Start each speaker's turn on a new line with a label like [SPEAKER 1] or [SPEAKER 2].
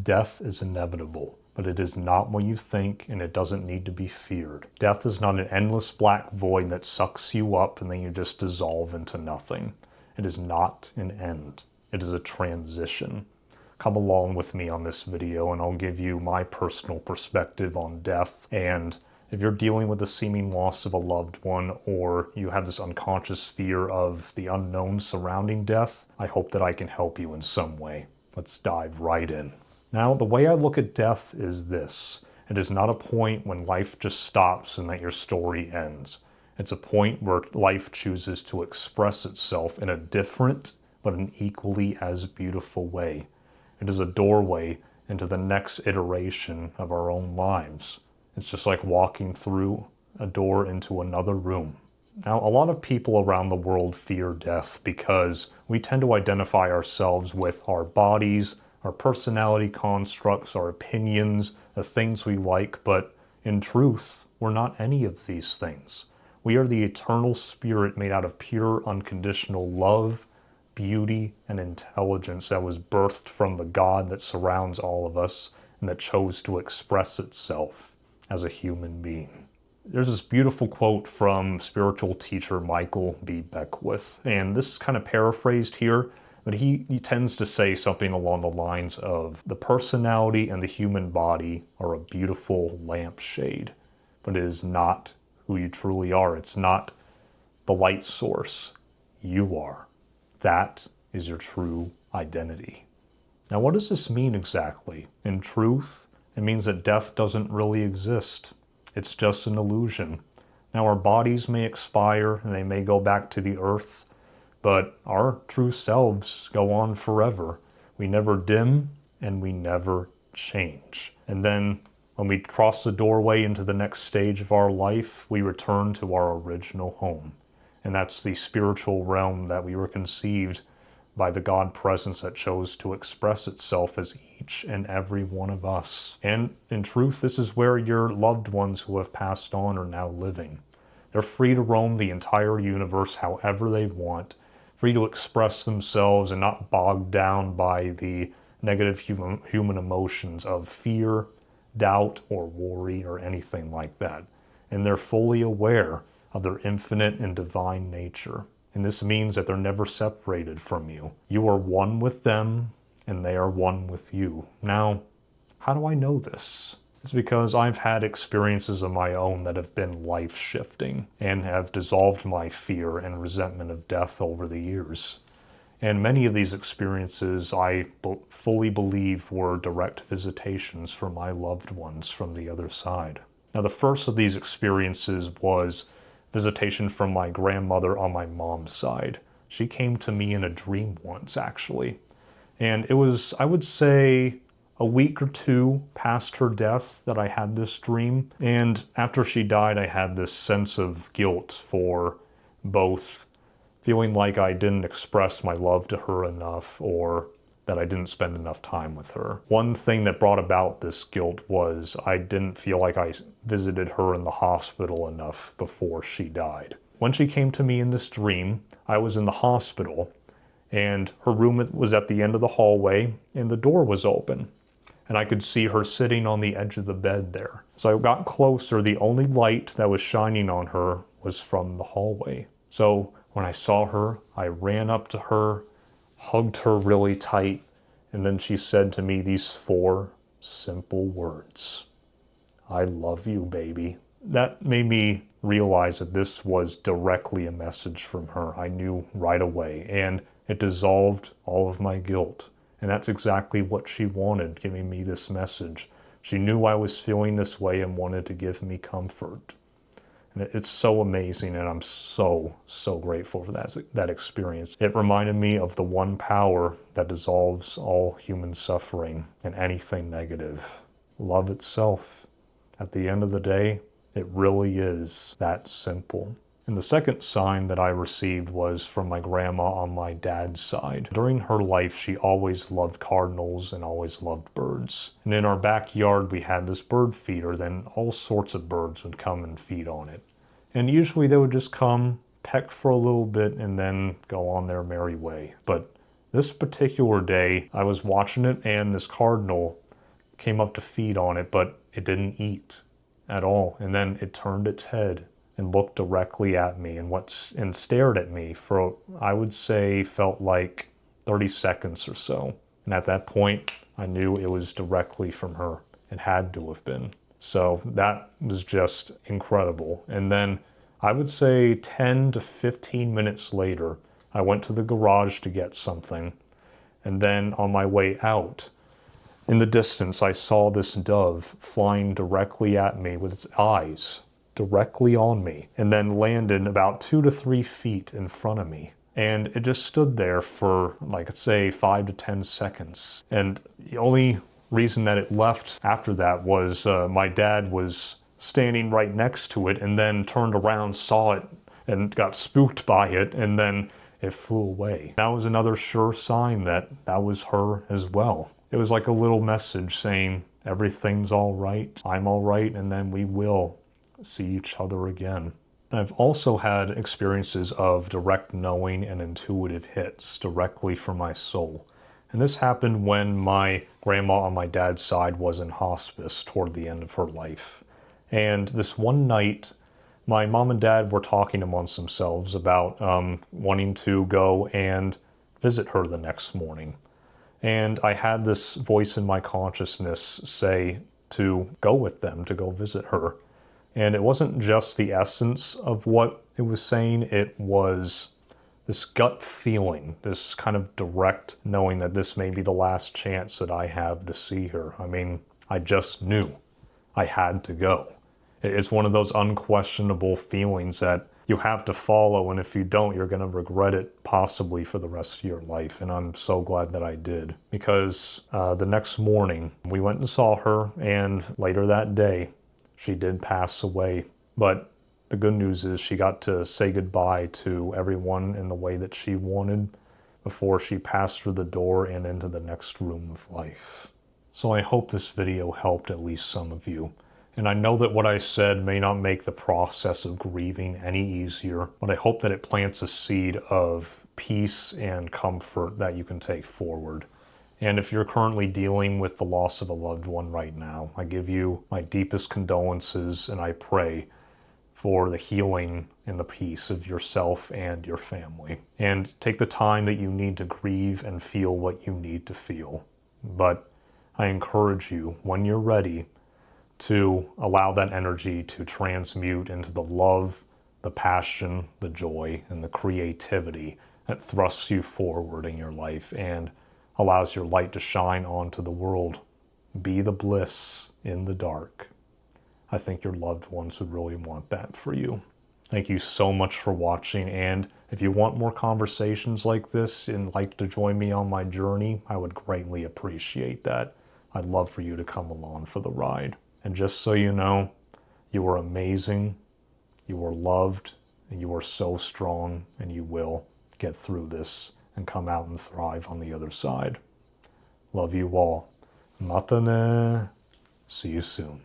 [SPEAKER 1] Death is inevitable, but it is not what you think, and it doesn't need to be feared. Death is not an endless black void that sucks you up and then you just dissolve into nothing. It is not an end. It is a transition. Come along with me on this video and I'll give you my personal perspective on death. And if you're dealing with the seeming loss of a loved one, or you have this unconscious fear of the unknown surrounding death, I hope that I can help you in some way. Let's dive right in. Now, the way I look at death is this. It is not a point when life just stops and that your story ends. It's a point where life chooses to express itself in a different, but an equally as beautiful way. It is a doorway into the next iteration of our own lives. It's just like walking through a door into another room. Now, a lot of people around the world fear death because we tend to identify ourselves with our bodies, our personality constructs, our opinions, the things we like, but in truth, we're not any of these things. We are the eternal spirit made out of pure, unconditional love, beauty, and intelligence that was birthed from the God that surrounds all of us and that chose to express itself as a human being. There's this beautiful quote from spiritual teacher Michael B. Beckwith, and this is kind of paraphrased here, but he tends to say something along the lines of, the personality and the human body are a beautiful lampshade, but it is not who you truly are. It's not the light source. You are. That is your true identity. Now, what does this mean exactly? In truth, it means that death doesn't really exist. It's just an illusion. Now, our bodies may expire and they may go back to the earth, but our true selves go on forever. We never dim and we never change. And then when we cross the doorway into the next stage of our life, we return to our original home. And that's the spiritual realm that we were conceived by the God presence that chose to express itself as each and every one of us. And in truth, this is where your loved ones who have passed on are now living. They're free to roam the entire universe however they want, free to express themselves and not bogged down by the negative human emotions of fear, doubt, or worry, or anything like that. And they're fully aware of their infinite and divine nature. And this means that they're never separated from you. You are one with them, and they are one with you. Now, how do I know this? It's because I've had experiences of my own that have been life-shifting and have dissolved my fear and resentment of death over the years. And many of these experiences I fully believe were direct visitations from my loved ones from the other side. Now, the first of these experiences was visitation from my grandmother on my mom's side. She came to me in a dream once, actually. And it was, I would say, a week or two past her death that I had this dream. And after she died, I had this sense of guilt for both feeling like I didn't express my love to her enough, or that I didn't spend enough time with her. One thing that brought about this guilt was I didn't feel like I visited her in the hospital enough before she died. When she came to me in this dream, I was in the hospital, and her room was at the end of the hallway, and the door was open. And I could see her sitting on the edge of the bed there. So I got closer. The only light that was shining on her was from the hallway. So when I saw her, I ran up to her, hugged her really tight, and then she said to me these 4 simple words. I love you, baby. That made me realize that this was directly a message from her. I knew right away, and it dissolved all of my guilt. And that's exactly what she wanted, giving me this message. She knew I was feeling this way and wanted to give me comfort. And it's so amazing, and I'm so grateful for that experience. It reminded me of the one power that dissolves all human suffering and anything negative. Love itself. At the end of the day, it really is that simple. And the second sign that I received was from my grandma on my dad's side. During her life, she always loved cardinals and always loved birds. And in our backyard, we had this bird feeder, then all sorts of birds would come and feed on it. And usually they would just come, peck for a little bit, and then go on their merry way. But this particular day, I was watching it, and this cardinal came up to feed on it, but it didn't eat at all. And then it turned its head and looked directly at me and stared at me for, I would say, felt like 30 seconds or so. And at that point, I knew it was directly from her. It had to have been. So that was just incredible. And then I would say 10 to 15 minutes later, I went to the garage to get something. And then on my way out, in the distance, I saw this dove flying directly at me with its eyes directly on me, and then landed about 2 to 3 feet in front of me. And it just stood there for, like, say, 5 to 10 seconds. And the only reason that it left after that was my dad was standing right next to it and then turned around, saw it, and got spooked by it, and then it flew away. That was another sure sign that that was her as well. It was like a little message saying, everything's all right, I'm all right, and then we will see each other again. I've also had experiences of direct knowing and intuitive hits directly from my soul. And this happened when my grandma on my dad's side was in hospice toward the end of her life. And this one night, my mom and dad were talking amongst themselves about wanting to go and visit her the next morning. And I had this voice in my consciousness say to go with them, to go visit her. And it wasn't just the essence of what it was saying, it was this gut feeling, this kind of direct knowing that this may be the last chance that I have to see her. I mean, I just knew I had to go. It's one of those unquestionable feelings that you have to follow, and if you don't, you're going to regret it possibly for the rest of your life. And I'm so glad that I did, because the next morning we went and saw her, and later that day she did pass away. But the good news is she got to say goodbye to everyone in the way that she wanted before she passed through the door and into the next room of life. So I hope this video helped at least some of you. And I know that what I said may not make the process of grieving any easier, but I hope that it plants a seed of peace and comfort that you can take forward. And if you're currently dealing with the loss of a loved one right now, I give you my deepest condolences, and I pray for the healing and the peace of yourself and your family. And take the time that you need to grieve and feel what you need to feel. But I encourage you, when you're ready, to allow that energy to transmute into the love, the passion, the joy, and the creativity that thrusts you forward in your life and allows your light to shine onto the world. Be the bliss in the dark. I think your loved ones would really want that for you. Thank you so much for watching, and if you want more conversations like this and like to join me on my journey, I would greatly appreciate that. I'd love for you to come along for the ride. And just so you know, you are amazing, you are loved, and you are so strong, and you will get through this and come out and thrive on the other side. Love you all. Mata ne. See you soon.